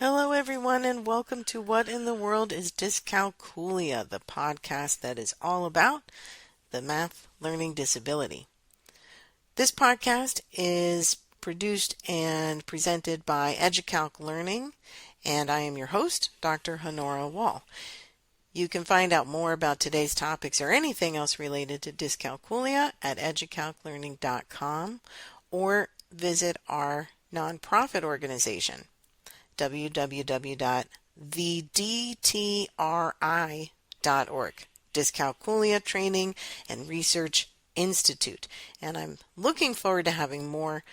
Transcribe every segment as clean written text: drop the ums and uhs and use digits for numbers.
Hello, everyone, and welcome to What in the World is Dyscalculia, the podcast that is all about the math learning disability. This podcast is produced and presented by EduCalc Learning, and I am your host, Dr. Honora Wall. You can find out more about today's topics or anything else related to dyscalculia at educalclearning.com or visit our nonprofit organization, www.thedtri.org, Dyscalculia Training and Research Institute. And I'm looking forward to having more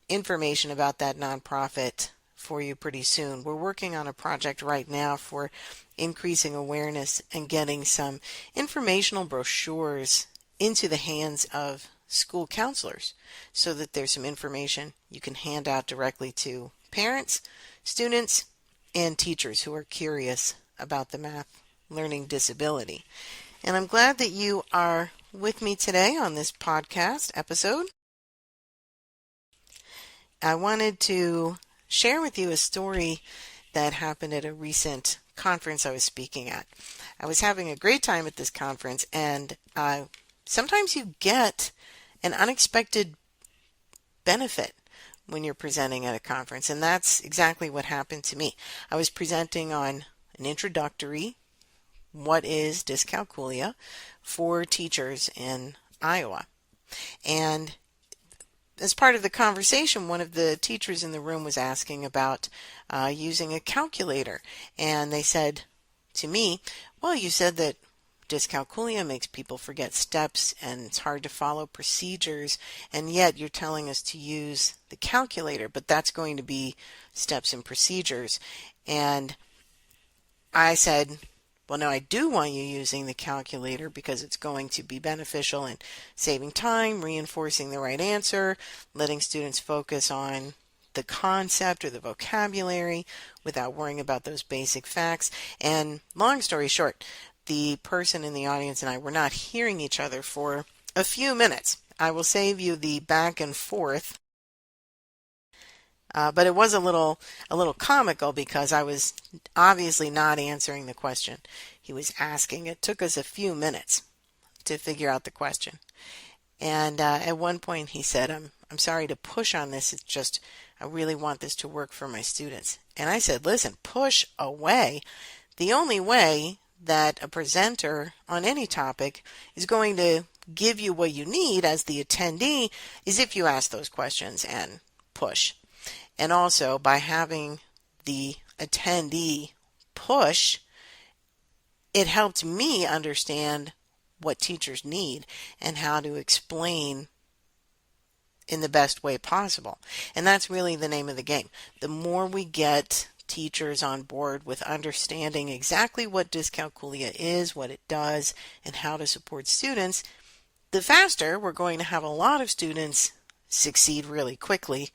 information about that nonprofit for you pretty soon. We're working on a project right now for increasing awareness and getting some informational brochures into the hands of school counselors so that there's some information you can hand out directly to parents, students, and teachers who are curious about the math learning disability. And I'm glad that you are with me today on this podcast episode. I wanted to share with you a story that happened at a recent conference I was speaking at. I was having a great time at this conference, and sometimes you get an unexpected benefit when you're presenting at a conference, and that's exactly what happened to me. I was presenting on an introductory, what is dyscalculia, for teachers in Iowa. And as part of the conversation, one of the teachers in the room was asking about using a calculator, and they said to me, well, you said that dyscalculia makes people forget steps and it's hard to follow procedures, and yet you're telling us to use the calculator, but that's going to be steps and procedures. And I said, well, no, I do want you using the calculator because it's going to be beneficial in saving time, reinforcing the right answer, letting students focus on the concept or the vocabulary without worrying about those basic facts. And long story short, the person in the audience and I were not hearing each other for a few minutes. I will save you the back and forth, but it was a little comical because I was obviously not answering the question he was asking. It took us a few minutes to figure out the question. And at one point he said, I'm sorry to push on this. It's just I really want this to work for my students. And I said, listen, push away. The only way that a presenter on any topic is going to give you what you need as the attendee is if you ask those questions and push. And also by having the attendee push, it helped me understand what teachers need and how to explain in the best way possible. And that's really the name of the game. The more we get teachers on board with understanding exactly what dyscalculia is, what it does, and how to support students, the faster we're going to have a lot of students succeed really quickly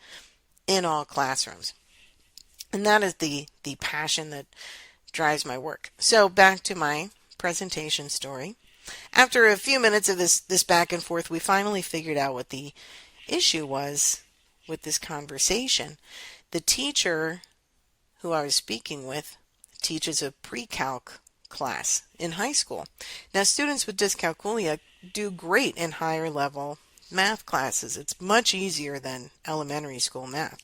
in all classrooms. And that is the passion that drives my work. So back to my presentation story. After a few minutes of this back and forth, we finally figured out what the issue was with this conversation. The teacher who I was speaking with teaches a pre-calc class in high school. Now, students with dyscalculia do great in higher level math classes. It's much easier than elementary school math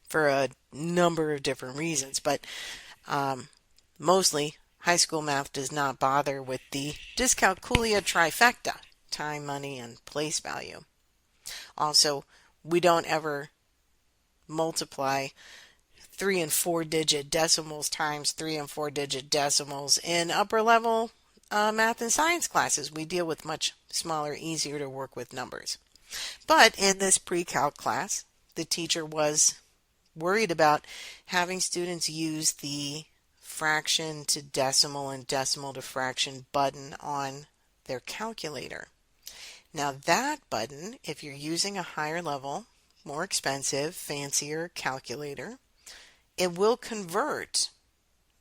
for a number of different reasons, but mostly high school math does not bother with the dyscalculia trifecta: time, money, and place value. Also, we don't ever multiply 3 and 4 digit decimals times 3 and 4 digit decimals in upper level math and science classes. We deal with much smaller, easier to work with numbers. But in this pre-calc class, the teacher was worried about having students use the fraction to decimal and decimal to fraction button on their calculator. Now that button, if you're using a higher level, more expensive, fancier calculator, it will convert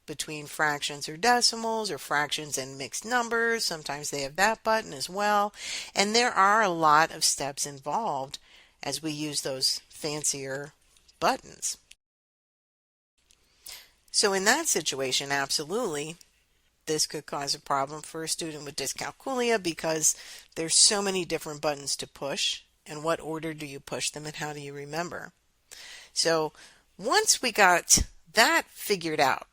between fractions or decimals or fractions and mixed numbers. Sometimes they have that button as well. And there are a lot of steps involved as we use those fancier buttons. So in that situation, absolutely, this could cause a problem for a student with dyscalculia because there's so many different buttons to push, and what order do you push them and how do you remember? So once we got that figured out,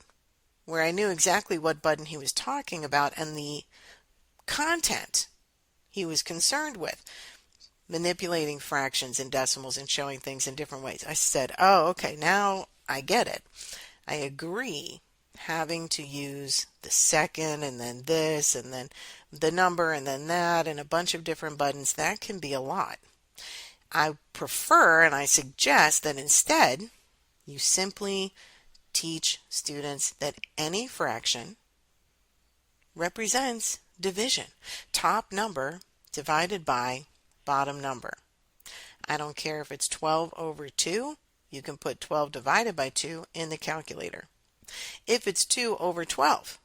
where I knew exactly what button he was talking about and the content he was concerned with, manipulating fractions and decimals and showing things in different ways, I said, oh, okay, now I get it. I agree. Having to use the second and then this and then the number and then that and a bunch of different buttons, that can be a lot. I prefer and I suggest that instead you simply teach students that any fraction represents division. Top number divided by bottom number. I don't care if it's 12 over 2, you can put 12 divided by 2 in the calculator. If it's 2 over 12,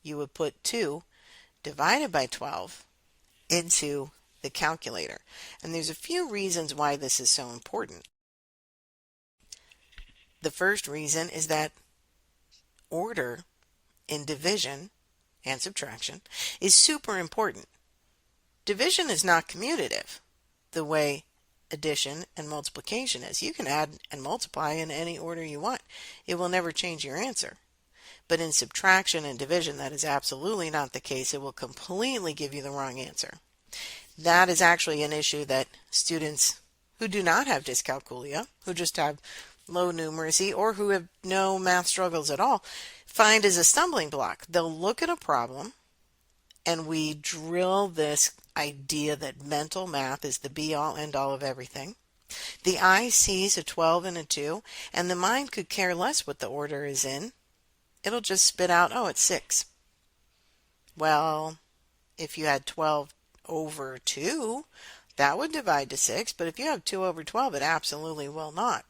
you would put 2 divided by 12 into the calculator. And there's a few reasons why this is so important. The first reason is that order in division and subtraction is super important. Division is not commutative the way addition and multiplication is. You can add and multiply in any order you want. It will never change your answer. But in subtraction and division, that is absolutely not the case. It will completely give you the wrong answer. That is actually an issue that students who do not have dyscalculia, who just have low numeracy, or who have no math struggles at all, find as a stumbling block. They'll look at a problem and we drill this idea that mental math is the be-all, end-all of everything. The eye sees a 12 and a 2, and the mind could care less what the order is in. It'll just spit out, oh, it's 6. Well, if you had 12 over 2, that would divide to 6, but if you have 2 over 12, it absolutely will not.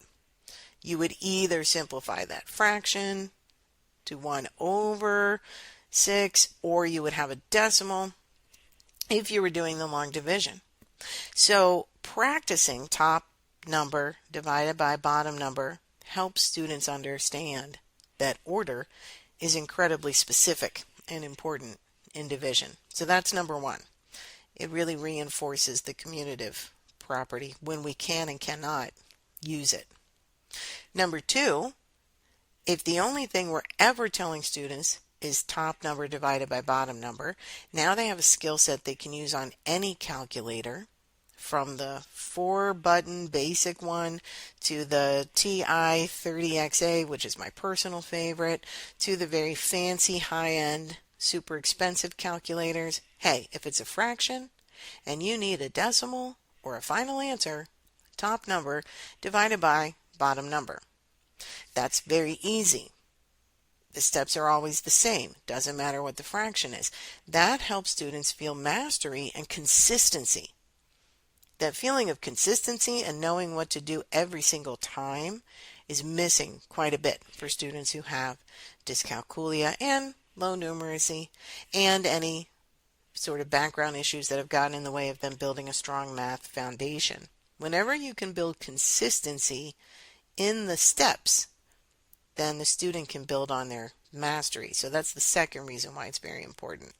You would either simplify that fraction to 1 over 6, or you would have a decimal if you were doing the long division. So practicing top number divided by bottom number helps students understand that order is incredibly specific and important in division. So that's number one. It really reinforces the commutative property when we can and cannot use it. Number two, if the only thing we're ever telling students is top number divided by bottom number, now they have a skill set they can use on any calculator, from the 4-button basic one to the TI-30XA, which is my personal favorite, to the very fancy high-end super expensive calculators. Hey, if it's a fraction and you need a decimal or a final answer, top number divided by bottom number. That's very easy. The steps are always the same. Doesn't matter what the fraction is. That helps students feel mastery and consistency. That feeling of consistency and knowing what to do every single time is missing quite a bit for students who have dyscalculia and low numeracy and any sort of background issues that have gotten in the way of them building a strong math foundation. Whenever you can build consistency in the steps, then the student can build on their mastery. So that's the second reason why it's very important.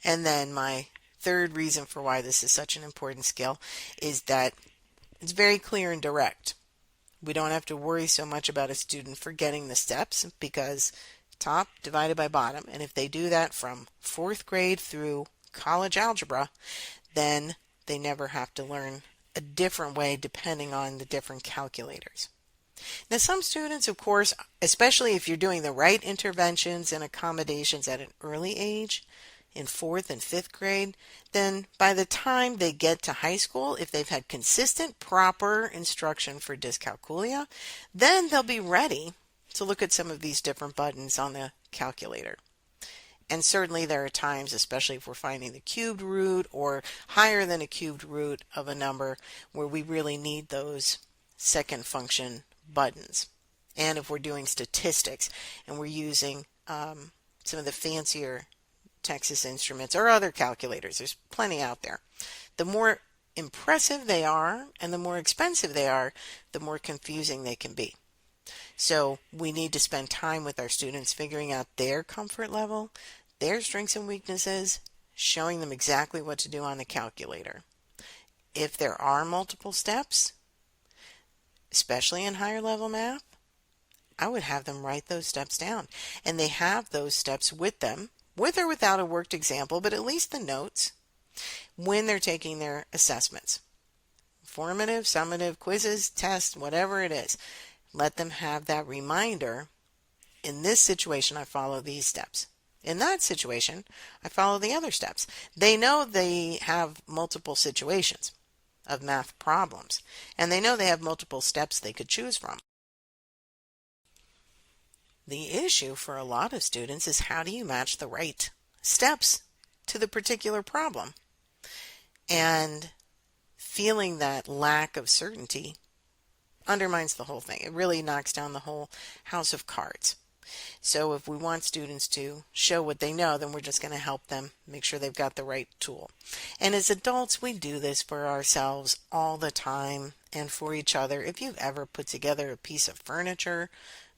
And then my third reason for why this is such an important skill is that it's very clear and direct. We don't have to worry so much about a student forgetting the steps because top divided by bottom, and if they do that from 4th grade through college algebra, then they never have to learn a different way depending on the different calculators. Now, some students, of course, especially if you're doing the right interventions and accommodations at an early age, in 4th and 5th grade, then by the time they get to high school, if they've had consistent, proper instruction for dyscalculia, then they'll be ready to look at some of these different buttons on the calculator. And certainly there are times, especially if we're finding the cubed root or higher than a cubed root of a number, where we really need those second function buttons. And if we're doing statistics and we're using some of the fancier Texas Instruments or other calculators, there's plenty out there. The more impressive they are and the more expensive they are, the more confusing they can be. So we need to spend time with our students figuring out their comfort level, their strengths and weaknesses, showing them exactly what to do on the calculator. If there are multiple steps, especially in higher level math, I would have them write those steps down. And they have those steps with them, with or without a worked example, but at least the notes, when they're taking their assessments. Formative, summative, quizzes, tests, whatever it is. Let them have that reminder. In this situation, I follow these steps. In that situation, I follow the other steps. They know they have multiple situations of math problems, and they know they have multiple steps they could choose from. The issue for a lot of students is, how do you match the right steps to the particular problem? And feeling that lack of certainty undermines the whole thing. It really knocks down the whole house of cards. So if we want students to show what they know, then we're just going to help them make sure they've got the right tool. And as adults, we do this for ourselves all the time and for each other. If you've ever put together a piece of furniture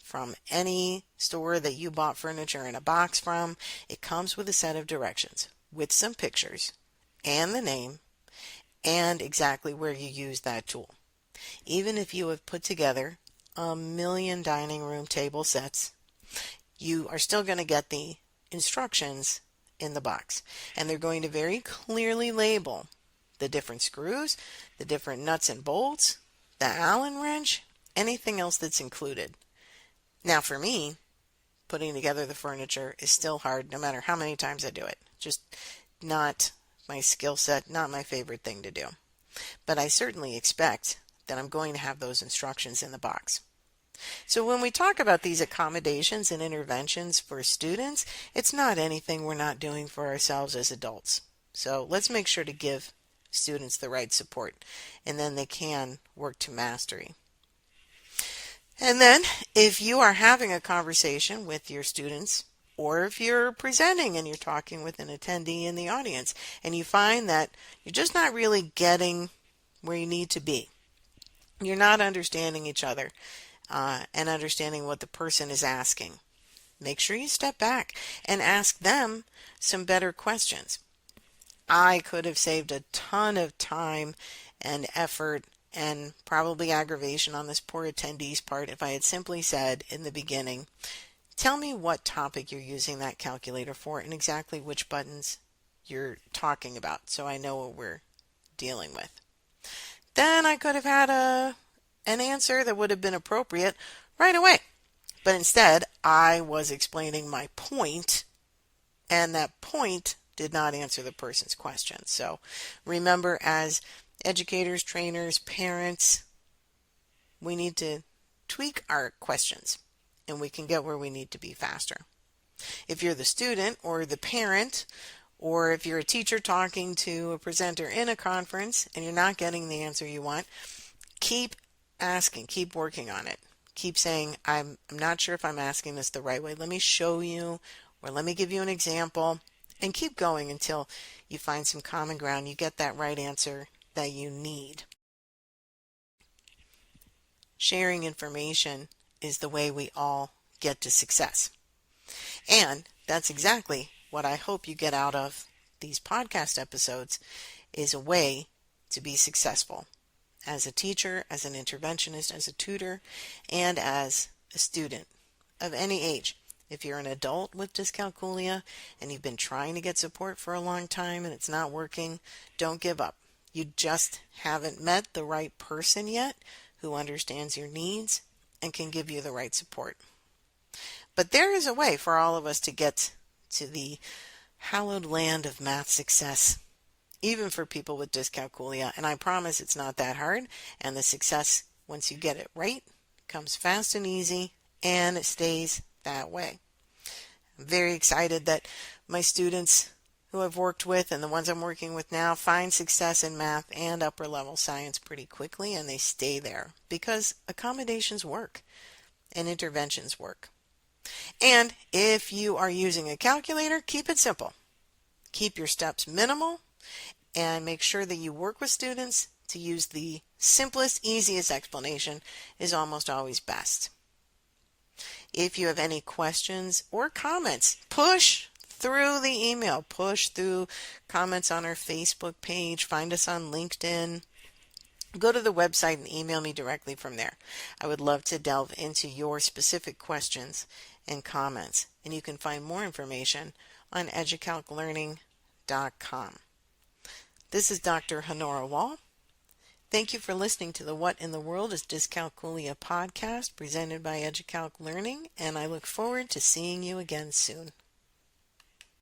from any store that you bought furniture in a box from, it comes with a set of directions with some pictures and the name and exactly where you use that tool. Even if you have put together a million dining room table sets, you are still going to get the instructions in the box, and they're going to very clearly label the different screws, the different nuts and bolts, the Allen wrench, anything else that's included. Now for me, putting together the furniture is still hard no matter how many times I do it. Just not my skill set, not my favorite thing to do. But I certainly expect that I'm going to have those instructions in the box. So when we talk about these accommodations and interventions for students, it's not anything we're not doing for ourselves as adults. So let's make sure to give students the right support, and then they can work to mastery. And then if you are having a conversation with your students, or if you're presenting and you're talking with an attendee in the audience, and you find that you're just not really getting where you need to be, you're not understanding each other, and understanding what the person is asking, make sure you step back and ask them some better questions. I could have saved a ton of time and effort and probably aggravation on this poor attendee's part if I had simply said in the beginning, tell me what topic you're using that calculator for and exactly which buttons you're talking about, so I know what we're dealing with. Then I could have had an answer that would have been appropriate right away. But instead, I was explaining my point, and that point did not answer the person's question. So remember, as educators, trainers, parents, we need to tweak our questions, and we can get where we need to be faster. If you're the student or the parent, or if you're a teacher talking to a presenter in a conference and you're not getting the answer you want, keep asking, keep working on it. Keep saying, I'm not sure if I'm asking this the right way. Let me show you, or let me give you an example, and keep going until you find some common ground. You get that right answer that you need. Sharing information is the way we all get to success. And that's exactly what I hope you get out of these podcast episodes, is a way to be successful as a teacher, as an interventionist, as a tutor, and as a student of any age. If you're an adult with dyscalculia and you've been trying to get support for a long time and it's not working, don't give up. You just haven't met the right person yet who understands your needs and can give you the right support. But there is a way for all of us to get to the hallowed land of math success, even for people with dyscalculia. And I promise it's not that hard. And the success, once you get it right, comes fast and easy, and it stays that way. I'm very excited that my students who I've worked with and the ones I'm working with now find success in math and upper level science pretty quickly, and they stay there because accommodations work and interventions work. And if you are using a calculator, keep it simple. Keep your steps minimal, and make sure that you work with students to use the simplest, easiest explanation is almost always best. If you have any questions or comments, push through the email, push through comments on our Facebook page, find us on LinkedIn. Go to the website and email me directly from there. I would love to delve into your specific questions and comments. And you can find more information on educalclearning.com. This is Dr. Honora Wall. Thank you for listening to the What in the World is Dyscalculia podcast presented by EduCalc Learning, and I look forward to seeing you again soon.